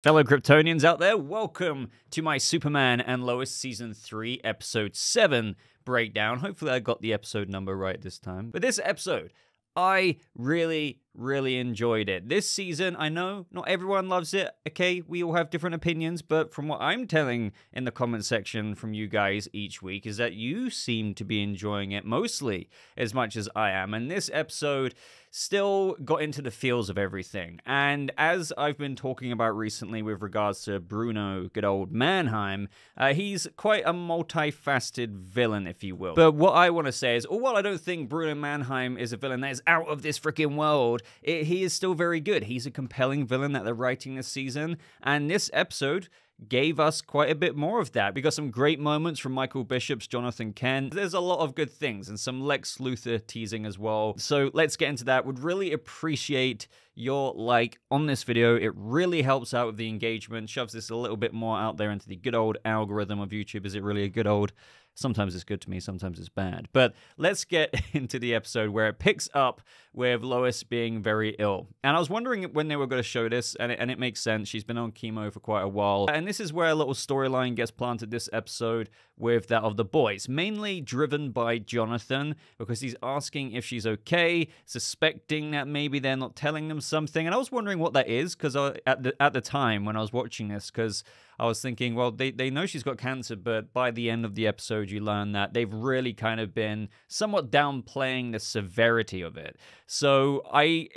Fellow Kryptonians out there, welcome to my Superman and Lois Season 3, Episode 7 breakdown. Hopefully I got the episode number right this time. But this episode, I really enjoyed it. This season, I know not everyone loves it, okay? We all have different opinions, but from what I'm telling in the comment section from you guys each week is that you seem to be enjoying it mostly as much as I am. And this episode still got into the feels of everything. And as I've been talking about recently with regards to Bruno, good old Mannheim, he's quite a multifaceted villain, if you will. But what I want to say is, while I don't think Bruno Mannheim is a villain that is out of this freaking world, he is still very good. He's a compelling villain that they're writing this season. And this episode gave us quite a bit more of that. We got some great moments from Michael Bishop's Jonathan Kent. There's a lot of good things and some Lex Luthor teasing as well. So let's get into that. Would really appreciate your like on this video. It really helps out with the engagement, shoves this a little bit more out there into the good old algorithm of YouTube. Is it really a good old? Sometimes it's good to me, sometimes it's bad. But let's get into the episode where it picks up with Lois being very ill. And I was wondering when they were going to show this, and it makes sense. She's been on chemo for quite a while. And this is where a little storyline gets planted this episode with that of the boys, mainly driven by Jonathan, because he's asking if she's okay, suspecting that maybe they're not telling them something. And I was wondering what that is, because at the time when I was watching this, because I was thinking, well, they know she's got cancer, but by the end of the episode, you learn that they've really kind of been somewhat downplaying the severity of it. So I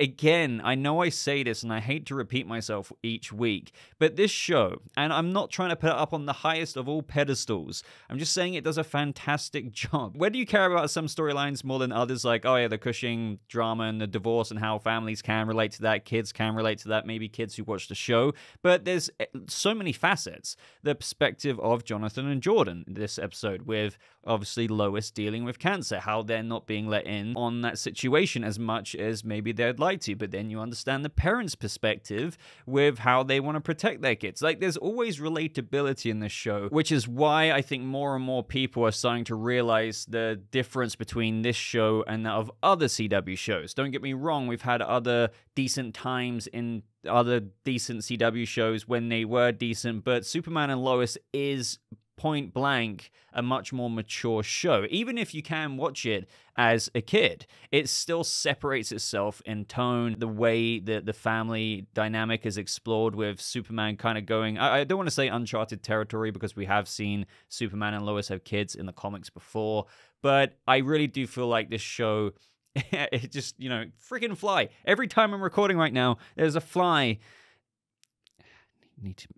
know I say this, and I hate to repeat myself each week, but this show, and I'm not trying to put it up on the highest of all pedestals, I'm just saying it does a fantastic job. Whether you care about some storylines more than others, like, oh yeah, the Cushing drama and the divorce and how families can relate to that, kids can relate to that, maybe kids who watch the show, but there's so many facets. The perspective of Jonathan and Jordan in this episode, with obviously Lois dealing with cancer, how they're not being let in on that situation as much as maybe they'd like to, but then you understand the parents' perspective with how they want to protect their kids. Like, there's always relatability in this show, which is why I think more and more people are starting to realize the difference between this show and that of other CW shows. Don't get me wrong, we've had other decent times in other decent CW shows when they were decent, but Superman and Lois is point blank a much more mature show. Even if you can watch it as a kid, it still separates itself in tone, the way that the family dynamic is explored, with Superman kind of going, I don't want to say uncharted territory, because we have seen Superman and Lois have kids in the comics before, but I really do feel like this show, it just, you know, freaking fly. Every time I'm recording right now, there's a fly.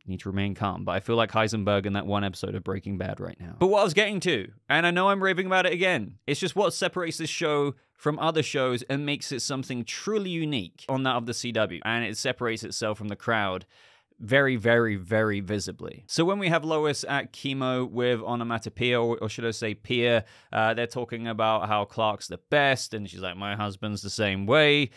Need to remain calm, but I feel like Heisenberg in that one episode of Breaking Bad right now. But what I was getting to, and I know I'm raving about it again, it's just what separates this show from other shows and makes it something truly unique on that of the CW, and it separates itself from the crowd very visibly. So when we have Lois at chemo with onomatopoeia, or should I say Peia, they're talking about how Clark's the best, and she's like, my husband's the same way,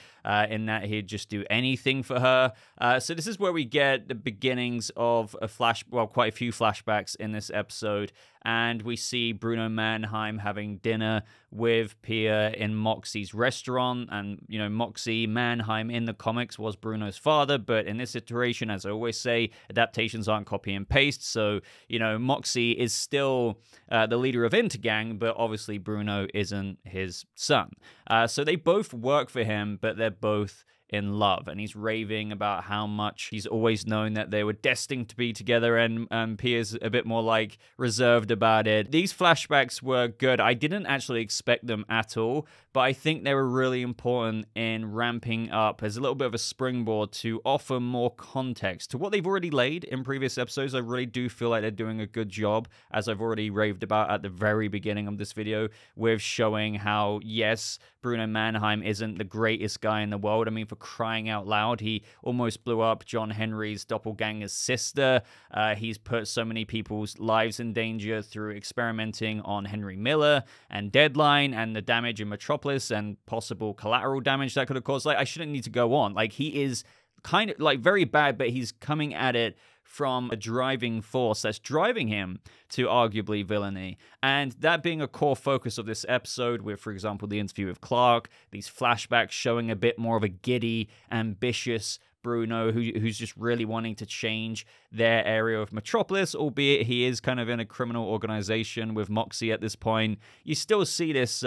in that he'd just do anything for her. So this is where we get the beginnings of quite a few flashbacks in this episode, and we see Bruno Mannheim having dinner with Peia in Moxie's restaurant. And, you know, Moxie, Mannheim in the comics was Bruno's father, but in this iteration, as I always say, adaptations aren't copy and paste. So, you know, Moxie is still the leader of Intergang, but obviously Bruno isn't his son. So they both work for him, but they're both in love, and he's raving about how much he's always known that they were destined to be together, and Peia's a bit more like reserved about it. These flashbacks were good. I didn't actually expect them at all, but I think they were really important in ramping up as a little bit of a springboard to offer more context to what they've already laid in previous episodes. I really do feel like they're doing a good job, as I've already raved about at the very beginning of this video, with showing how, yes, Bruno Mannheim isn't the greatest guy in the world. I mean, for crying out loud, he almost blew up John Henry's doppelganger's sister. He's put so many people's lives in danger through experimenting on Henry Miller and Deadline, and the damage in Metropolis and possible collateral damage that could have caused. Like, I shouldn't need to go on. Like, he is kind of like very bad, but he's coming at it from a driving force that's driving him to arguably villainy. And that being a core focus of this episode with, for example, the interview with Clark, these flashbacks showing a bit more of a giddy, ambitious Bruno who's just really wanting to change their area of Metropolis, albeit he is kind of in a criminal organization with Moxie at this point. You still see this,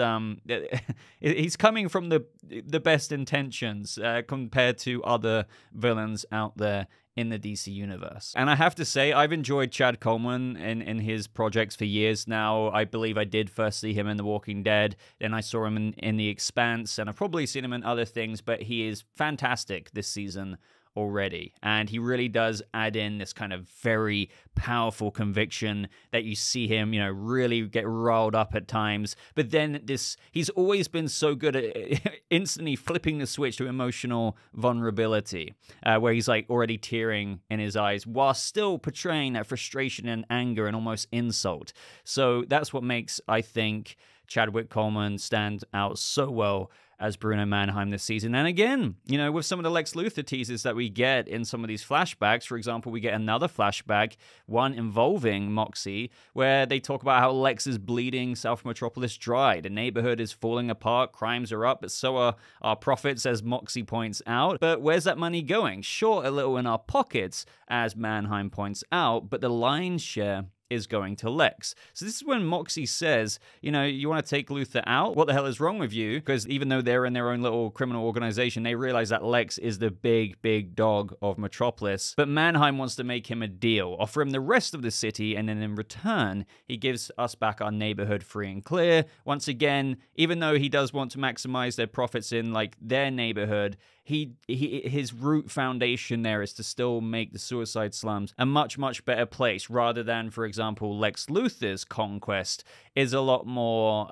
he's coming from the best intentions compared to other villains out there in the DC universe. And I have to say, I've enjoyed Chad Coleman in his projects for years now. I believe I did first see him in The Walking Dead, then I saw him in The Expanse, and I've probably seen him in other things, but he is fantastic this season already. And he really does add in this kind of very powerful conviction that you see him, really get riled up at times. But then he's always been so good at instantly flipping the switch to emotional vulnerability, where he's like already tearing in his eyes while still portraying that frustration and anger and almost insult. So that's what makes, I think, Chadwick Coleman stand out so well as Bruno Mannheim this season. And again, with some of the Lex Luthor teasers that we get in some of these flashbacks, for example, we get another flashback, one involving Moxie, where they talk about how Lex is bleeding South Metropolis dry. The neighborhood is falling apart, crimes are up, but so are our profits, as Moxie points out. But where's that money going? Sure, a little in our pockets, as Mannheim points out, but the lion's share is going to Lex. So this is when Moxie says, you want to take Luthor out? What the hell is wrong with you? Because even though they're in their own little criminal organization, they realize that Lex is the big dog of Metropolis. But Mannheim wants to make him a deal, offer him the rest of the city, and then in return, he gives us back our neighborhood free and clear. Once again, even though he does want to maximize their profits in their neighborhood, his root foundation there is to still make the suicide slums a much better place, rather than, for example, Lex Luthor's conquest is a lot more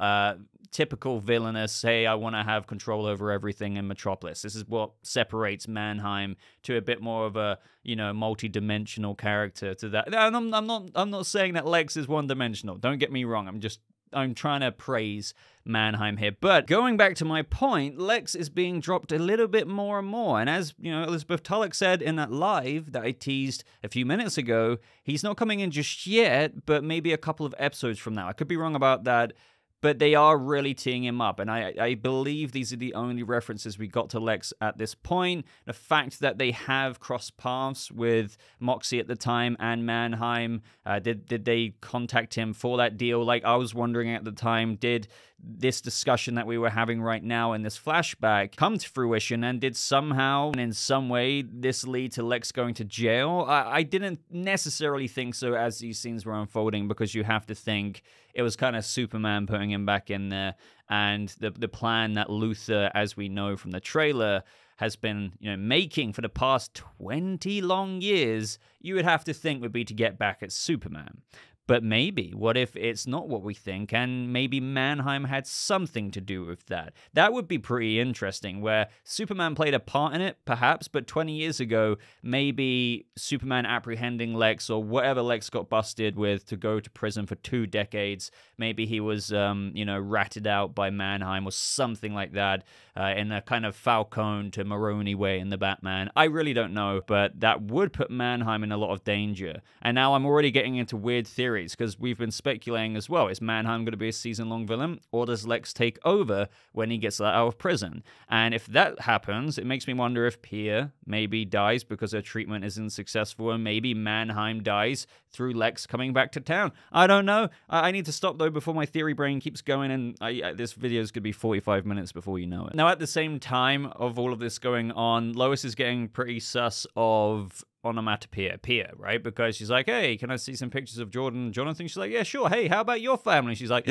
typical villainous, hey, I want to have control over everything in Metropolis. This is what separates Mannheim to a bit more of a, multi-dimensional character to that. And I'm not saying that Lex is one-dimensional. Don't get me wrong. I'm trying to praise Mannheim here. But going back to my point, Lex is being dropped a little bit more and more. And as, Elizabeth Tulloch said in that live that I teased a few minutes ago, he's not coming in just yet, but maybe a couple of episodes from now. I could be wrong about that, but they are really teeing him up. And I believe these are the only references we got to Lex at this point. The fact that they have crossed paths with Moxie at the time and Mannheim, did they contact him for that deal? Like I was wondering at the time, did this discussion that we were having right now in this flashback come to fruition, and did somehow and in some way this lead to Lex going to jail? I didn't necessarily think so as these scenes were unfolding, because you have to think it was kind of Superman putting him back in there, and the plan that Luthor, as we know from the trailer, has been making for the past 20 long years, you would have to think would be to get back at Superman. But maybe, what if it's not what we think, and maybe Mannheim had something to do with that? That would be pretty interesting, where Superman played a part in it, perhaps, but 20 years ago, maybe Superman apprehending Lex, or whatever Lex got busted with to go to prison for 2 decades, maybe he was, ratted out by Mannheim or something like that, in a kind of Falcone to Maroni way in the Batman. I really don't know, but that would put Mannheim in a lot of danger. And now I'm already getting into weird theories, because we've been speculating as well. Is Mannheim going to be a season-long villain, or does Lex take over when he gets let out of prison? And if that happens, it makes me wonder if Peia maybe dies because her treatment isn't successful, and maybe Mannheim dies through Lex coming back to town. I don't know. I need to stop, though, before my theory brain keeps going, and this video is going to be 45 minutes before you know it. Now, at the same time of all of this going on, Lois is getting pretty sus of onomatopoeia, Peia, right? Because she's like, hey, can I see some pictures of Jordan and Jonathan? She's like, yeah, sure. Hey, how about your family? She's like,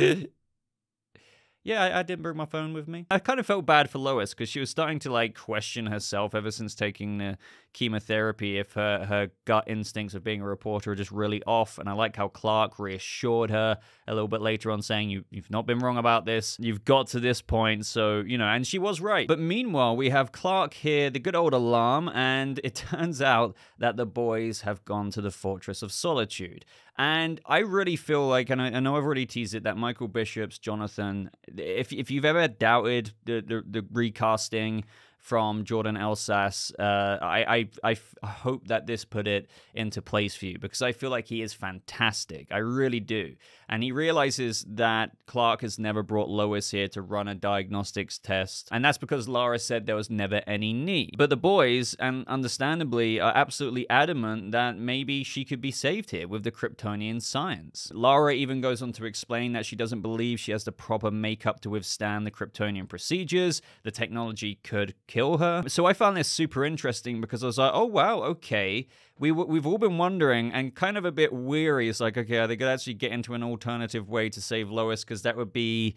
yeah, I didn't bring my phone with me. I kind of felt bad for Lois, because she was starting to question herself ever since taking the chemotherapy, if her gut instincts of being a reporter are just really off. And I like how Clark reassured her a little bit later on, saying, you've not been wrong about this. You've got to this point. So, and she was right. But meanwhile, we have Clark here, the good old alarm, and it turns out that the boys have gone to the Fortress of Solitude. And I really feel like, and I know I've already teased it, that Michael Bishop's Jonathan, if you've ever doubted the recasting from Jordan Elsass. I hope that this put it into place for you, because I feel like he is fantastic. I really do. And he realizes that Clark has never brought Lois here to run a diagnostics test, and that's because Lara said there was never any need. But the boys, and understandably, are absolutely adamant that maybe she could be saved here with the Kryptonian science. Lara even goes on to explain that she doesn't believe she has the proper makeup to withstand the Kryptonian procedures. The technology could kill her. So I found this super interesting, because I was like, oh wow, okay. We've all been wondering and kind of a bit weary. It's like, okay, are they going to actually get into an alternative way to save Lois? Because that would be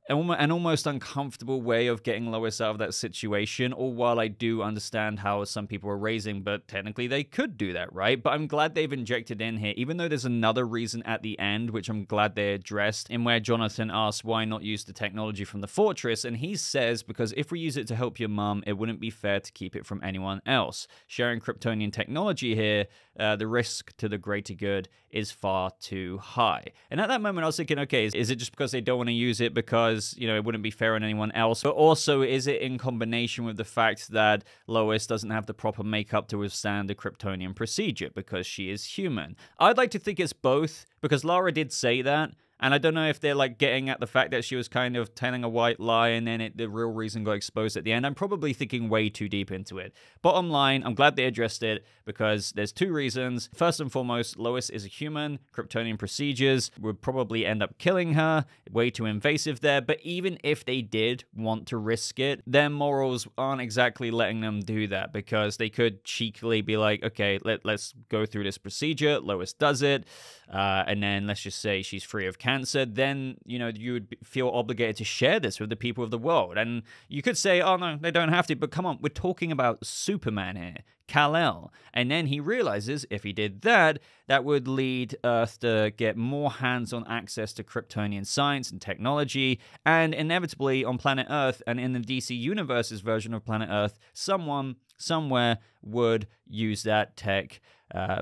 an almost uncomfortable way of getting Lois out of that situation. Or while I do understand how some people are raising, but technically they could do that, right? But I'm glad they've injected in here, even though there's another reason at the end, which I'm glad they addressed, in where Jonathan asks why not use the technology from the fortress, and he says, because if we use it to help your mum, it wouldn't be fair to keep it from anyone else. Sharing Kryptonian technology here, the risk to the greater good is far too high. And at that moment I was thinking, okay, is it just because they don't want to use it because, you know, it wouldn't be fair on anyone else? But also, is it in combination with the fact that Lois doesn't have the proper makeup to withstand the Kryptonian procedure because she is human? I'd like to think it's both, because Lara did say that. And I don't know if they're like getting at the fact that she was kind of telling a white lie and then the real reason got exposed at the end. I'm probably thinking way too deep into it. Bottom line, I'm glad they addressed it, because there's two reasons. First and foremost, Lois is a human. Kryptonian procedures would probably end up killing her. Way too invasive there. But even if they did want to risk it, their morals aren't exactly letting them do that, because they could cheekily be like, okay, let's go through this procedure. Lois does it. And then let's just say she's free of cancer, then, you know, you would feel obligated to share this with the people of the world. And you could say, oh no, they don't have to, but come on, we're talking about Superman here, Kal-El. And then he realizes if he did that, that would lead Earth to get more hands-on access to Kryptonian science and technology, and inevitably on planet Earth and in the DC Universe's version of planet Earth, someone somewhere would use that tech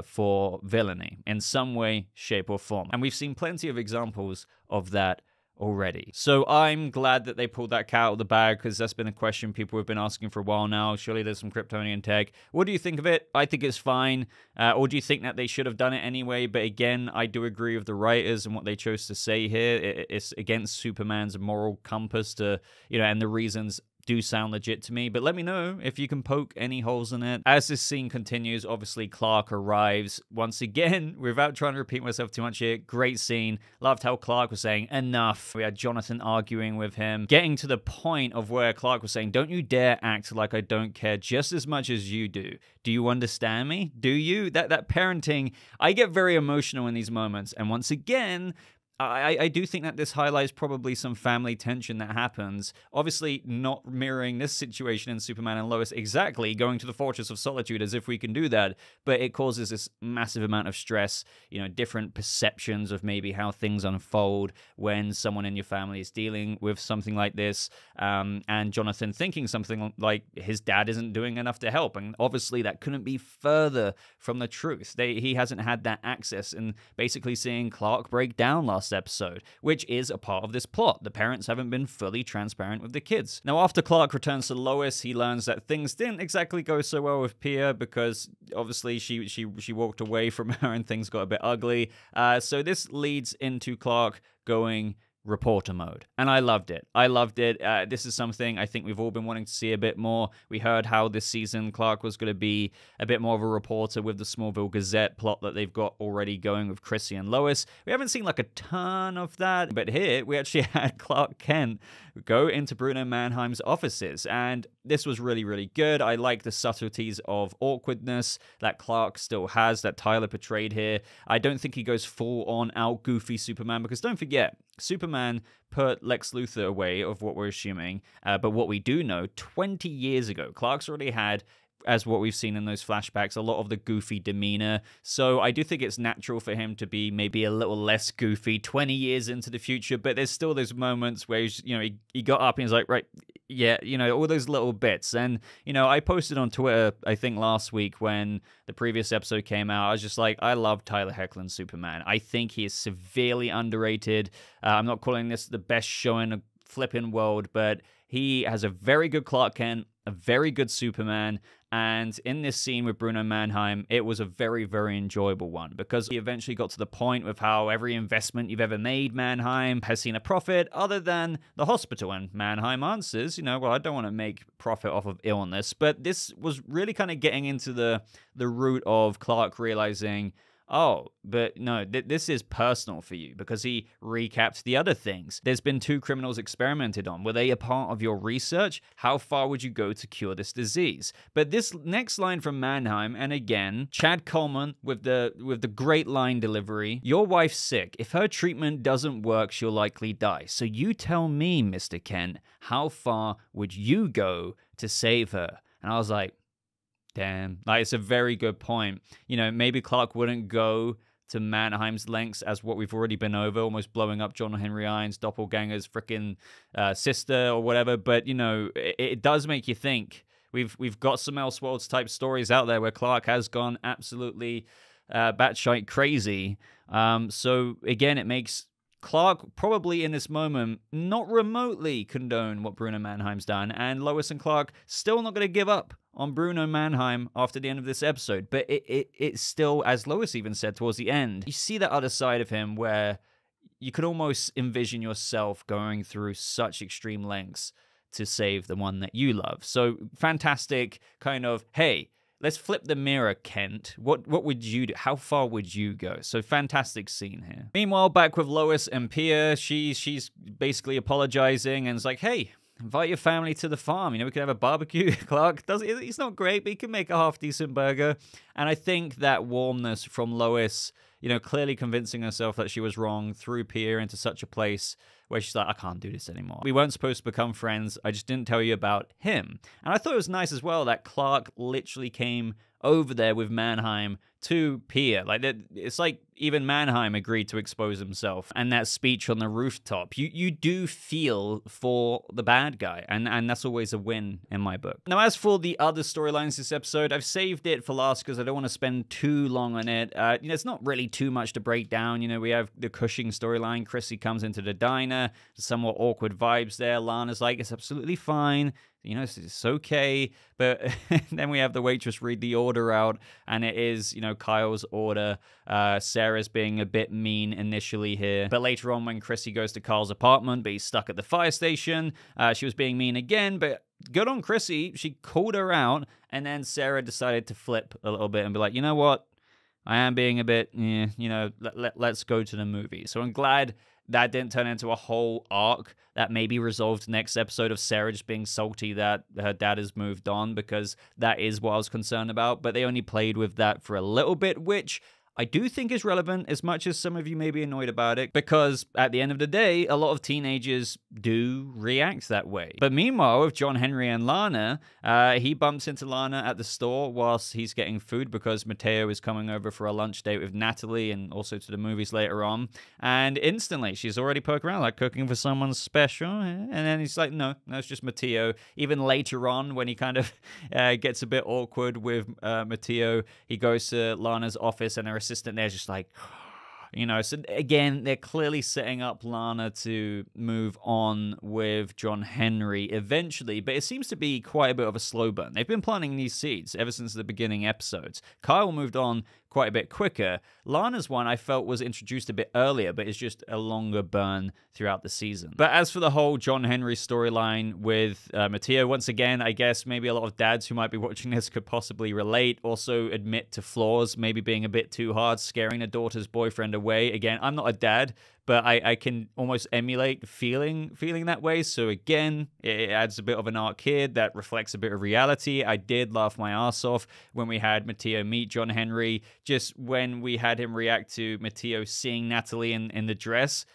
for villainy in some way, shape, or form. And we've seen plenty of examples of that already. So I'm glad that they pulled that cat out of the bag, because that's been a question people have been asking for a while now. Surely there's some Kryptonian tech. What do you think of it? I think it's fine. Or do you think that they should have done it anyway? But again, I do agree with the writers and what they chose to say here. It's against Superman's moral compass to, you know, and the reasons do sound legit to me, but let me know if you can poke any holes in it. As this scene continues, obviously Clark arrives once again, without trying to repeat myself too much here. Great scene. Loved how Clark was saying enough. We had Jonathan arguing with him, getting to the point of where Clark was saying, don't you dare act like I don't care just as much as you do. Do you understand me? Do you? That parenting, I get very emotional in these moments. And once again, I do think that this highlights probably some family tension that happens. Obviously, not mirroring this situation in Superman and Lois exactly, going to the Fortress of Solitude as if we can do that, but it causes this massive amount of stress, you know, different perceptions of maybe how things unfold when someone in your family is dealing with something like this, and Jonathan thinking something like his dad isn't doing enough to help, and obviously that couldn't be further from the truth. He hasn't had that access, and basically seeing Clark break down last episode, which is a part of this plot. The parents haven't been fully transparent with the kids. Now, after Clark returns to Lois, he learns that things didn't exactly go so well with Peia, because obviously she walked away from her and things got a bit ugly. So this leads into Clark going reporter mode. And I loved it. I loved it. This is something I think we've all been wanting to see a bit more. We heard how this season Clark was going to be a bit more of a reporter with the Smallville Gazette plot that they've got already going with Chrissy and Lois. We haven't seen like a ton of that, but here we actually had Clark Kent go into Bruno Mannheim's offices, and this was really, really good. I like the subtleties of awkwardness that Clark still has, that Tyler portrayed here. I don't think he goes full on out goofy Superman, because don't forget, Superman put Lex Luthor away, of what we're assuming, but what we do know, 20 years ago, Clark's already had, as what we've seen in those flashbacks, a lot of the goofy demeanor. So I do think it's natural for him to be maybe a little less goofy 20 years into the future, but there's still those moments where he's, you know, he got up and he's like, right, yeah, you know, all those little bits. And, you know, I posted on Twitter, I think last week when the previous episode came out, I was just like, I love Tyler Hoechlin's Superman. I think he is severely underrated. I'm not calling this the best show in a flipping world, but he has a very good Clark Kent, a very good Superman. And in this scene with Bruno Mannheim, it was a very, very enjoyable one because he eventually got to the point with how every investment you've ever made, Mannheim, has seen a profit other than the hospital. And Mannheim answers, well, I don't want to make profit off of illness. But this was really kind of getting into the root of Clark realizing, oh, but no, this is personal for you, because he recapped the other things. There's been 2 criminals experimented on. Were they a part of your research? How far would you go to cure this disease? But this next line from Mannheim, and again, Chad Coleman with the great line delivery, your wife's sick. If her treatment doesn't work, she'll likely die. So you tell me, Mr. Kent, how far would you go to save her? And I was like, damn, like, it's a very good point. Maybe Clark wouldn't go to Mannheim's lengths as what we've already been over, almost blowing up John Henry Irons' doppelganger's freaking sister or whatever. But, it does make you think. We've got some Elseworlds type stories out there where Clark has gone absolutely batshite crazy. So again, it makes Clark probably in this moment not remotely condone what Bruno Mannheim's done, and Lois and Clark still not going to give up on Bruno Mannheim after the end of this episode. But it's still, as Lois even said towards the end, you see that other side of him where you could almost envision yourself going through such extreme lengths to save the one that you love. So fantastic kind of, hey, let's flip the mirror, Kent. What would you do? How far would you go? So fantastic scene here. Meanwhile, back with Lois and Peia, she's basically apologizing and is like, hey, invite your family to the farm. We could have a barbecue. Clark he's not great, but he can make a half-decent burger. And I think that warmness from Lois, clearly convincing herself that she was wrong, threw Peia into such a place where she's like, I can't do this anymore. We weren't supposed to become friends. I just didn't tell you about him. And I thought it was nice as well that Clark literally came over there with Mannheim to Peia. Like, it's like even Mannheim agreed to expose himself. And that speech on the rooftop, you do feel for the bad guy. And that's always a win in my book. Now, as for the other storylines this episode, I've saved it for last because I don't want to spend too long on it. It's not really too much to break down. We have the Cushing storyline. Chrissy comes into the diner. Somewhat awkward vibes there. Lana's like, it's absolutely fine. It's okay. But then we have the waitress read the order out, and it is, Kyle's order. Sarah's being a bit mean initially here. But later on, when Chrissy goes to Kyle's apartment, but he's stuck at the fire station, she was being mean again, but good on Chrissy. She called her out, and then Sarah decided to flip a little bit and be like, you know what? I am being a bit, let's go to the movie. So I'm glad that didn't turn into a whole arc that maybe resolved next episode of Sarah just being salty that her dad has moved on, because that is what I was concerned about. But they only played with that for a little bit, which I do think is relevant, as much as some of you may be annoyed about it, because at the end of the day, a lot of teenagers do react that way. But meanwhile, with John Henry and Lana, he bumps into Lana at the store whilst he's getting food, because Mateo is coming over for a lunch date with Natalie and also to the movies later on. And instantly, she's already poking around, like cooking for someone special. And then he's like, no, it's just Mateo. Even later on, when he kind of gets a bit awkward with Mateo, he goes to Lana's office, and her assistant there's just like, so again, they're clearly setting up Lana to move on with John Henry eventually, but it seems to be quite a bit of a slow burn. They've been planting these seeds ever since the beginning episodes. Kyle moved on quite a bit quicker. Lana's one I felt was introduced a bit earlier, but it's just a longer burn throughout the season. But as for the whole John Henry storyline with Mateo, once again, I guess maybe a lot of dads who might be watching this could possibly relate, also admit to flaws, maybe being a bit too hard, scaring a daughter's boyfriend away. Again, I'm not a dad, but I can almost emulate feeling that way. So again, it adds a bit of an arc here that reflects a bit of reality. I did laugh my ass off when we had Mateo meet John Henry, just when we had him react to Mateo seeing Natalie in the dress.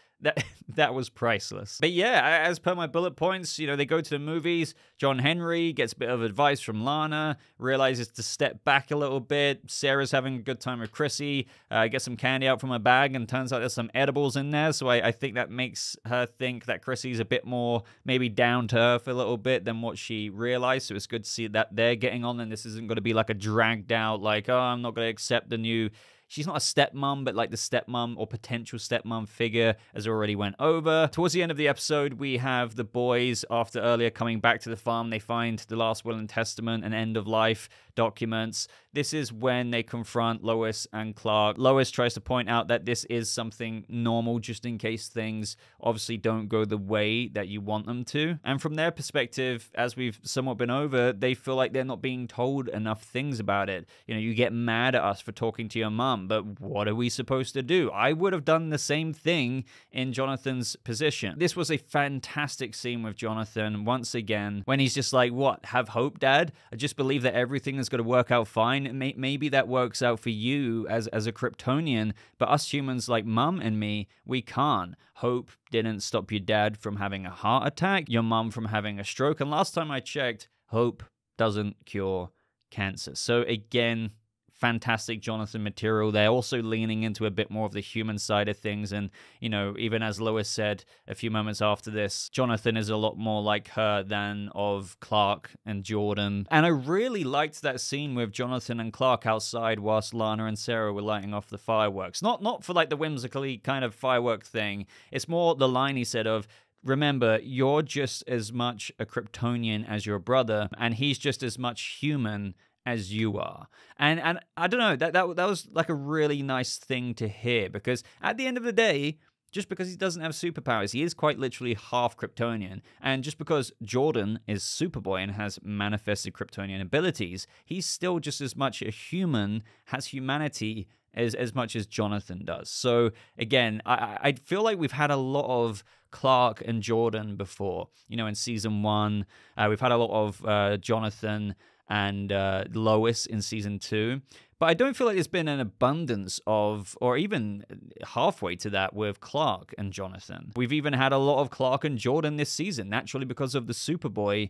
That was priceless. But yeah, as per my bullet points, they go to the movies. John Henry gets a bit of advice from Lana, realizes to step back a little bit. Sarah's having a good time with Chrissy, gets some candy out from her bag, and turns out there's some edibles in there. So I think that makes her think that Chrissy's a bit more maybe down to earth a little bit than what she realized. So it's good to see that they're getting on, and this isn't going to be like a dragged out, like, oh, I'm not going to accept the new she's not a stepmom, but like the stepmom or potential stepmom figure, as already went over. Towards the end of the episode, we have the boys, after earlier coming back to the farm, they find the last will and testament and end of life documents. This is when they confront Lois and Clark. Lois tries to point out that this is something normal, just in case things obviously don't go the way that you want them to. And from their perspective, as we've somewhat been over, they feel like they're not being told enough things about it. You know, you get mad at us for talking to your mum, but what are we supposed to do? I would have done the same thing in Jonathan's position. This was a fantastic scene with Jonathan, once again, when he's just like, what, have hope, Dad? I just believe that everything is going to work out fine. Maybe that works out for you as a Kryptonian, but us humans like Mum and me, we can't. Hope didn't stop your dad from having a heart attack, your mum from having a stroke, and last time I checked, hope doesn't cure cancer. So again, fantastic Jonathan material. They're also leaning into a bit more of the human side of things. And, you know, even as Lois said a few moments after this, Jonathan is a lot more like her than of Clark and Jordan. And I really liked that scene with Jonathan and Clark outside whilst Lana and Sarah were lighting off the fireworks. Not for like the whimsically kind of firework thing. It's more the line he said of, remember, you're just as much a Kryptonian as your brother, and he's just as much human as you are. And I don't know, that was like a really nice thing to hear, because at the end of the day, just because he doesn't have superpowers, he is quite literally half Kryptonian. And just because Jordan is Superboy and has manifested Kryptonian abilities, he's still just as much a human, has humanity as much as Jonathan does. So again, I feel like we've had a lot of Clark and Jordan before. You know, in season 1, we've had a lot of Jonathan and Lois in season 2. But I don't feel like there's been an abundance of, or even halfway to that, with Clark and Jonathan. We've even had a lot of Clark and Jordan this season, naturally because of the Superboy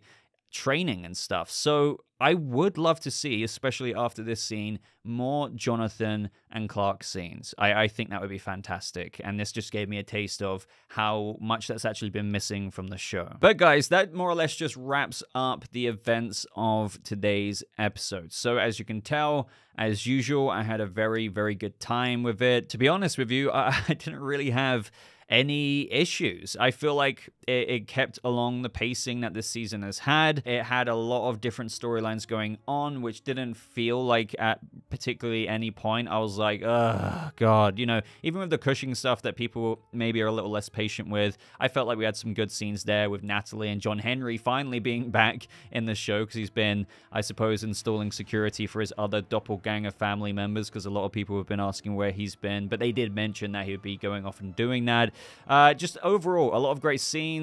training and stuff. So I would love to see, especially after this scene, more Jonathan and Clark scenes. I think that would be fantastic. And this just gave me a taste of how much that's actually been missing from the show. But guys, that more or less just wraps up the events of today's episode. So as you can tell, as usual, I had a very, very good time with it. To be honest with you, I didn't really have any issues. I feel like it kept along the pacing that this season has had. It had a lot of different storylines going on, which didn't feel like at particularly any point I was like, oh god, you know, even with the Cushing stuff that people maybe are a little less patient with, I felt like we had some good scenes there with Natalie and John Henry finally being back in the show, because he's been, I suppose, installing security for his other doppelganger family members, because a lot of people have been asking where he's been, but they did mention that he would be going off and doing that. Just overall, a lot of great scenes.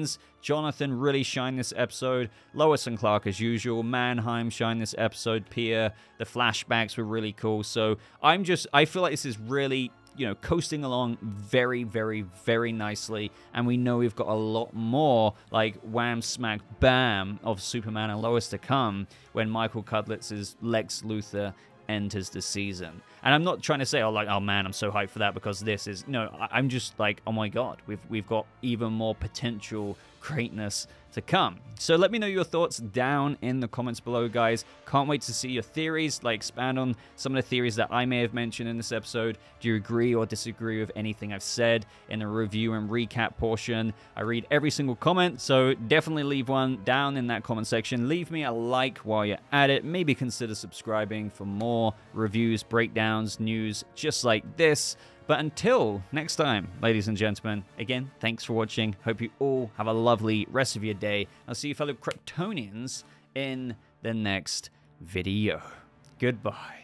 Jonathan really shined this episode. Lois and Clark as usual. Mannheim shined this episode. Peia, the flashbacks were really cool. So I feel like this is really, you know, coasting along very, very, very nicely. And we know we've got a lot more like wham, smack, bam of Superman and Lois to come when Michael Cudlitz's Lex Luthor enters the season. And I'm not trying to say, oh man, I'm so hyped for that because this is, no, I'm just like, oh my god, we've got even more potential greatness to come. So let me know your thoughts down in the comments below, guys. Can't wait to see your theories, like expand on some of the theories that I may have mentioned in this episode. Do you agree or disagree with anything I've said in the review and recap portion? I read every single comment, so definitely leave one down in that comment section. Leave me a like while you're at it. Maybe consider subscribing for more reviews, breakdowns, news just like this. But until next time, ladies and gentlemen, again, thanks for watching. Hope you all have a lovely rest of your day. I'll see you fellow Kryptonians in the next video. Goodbye.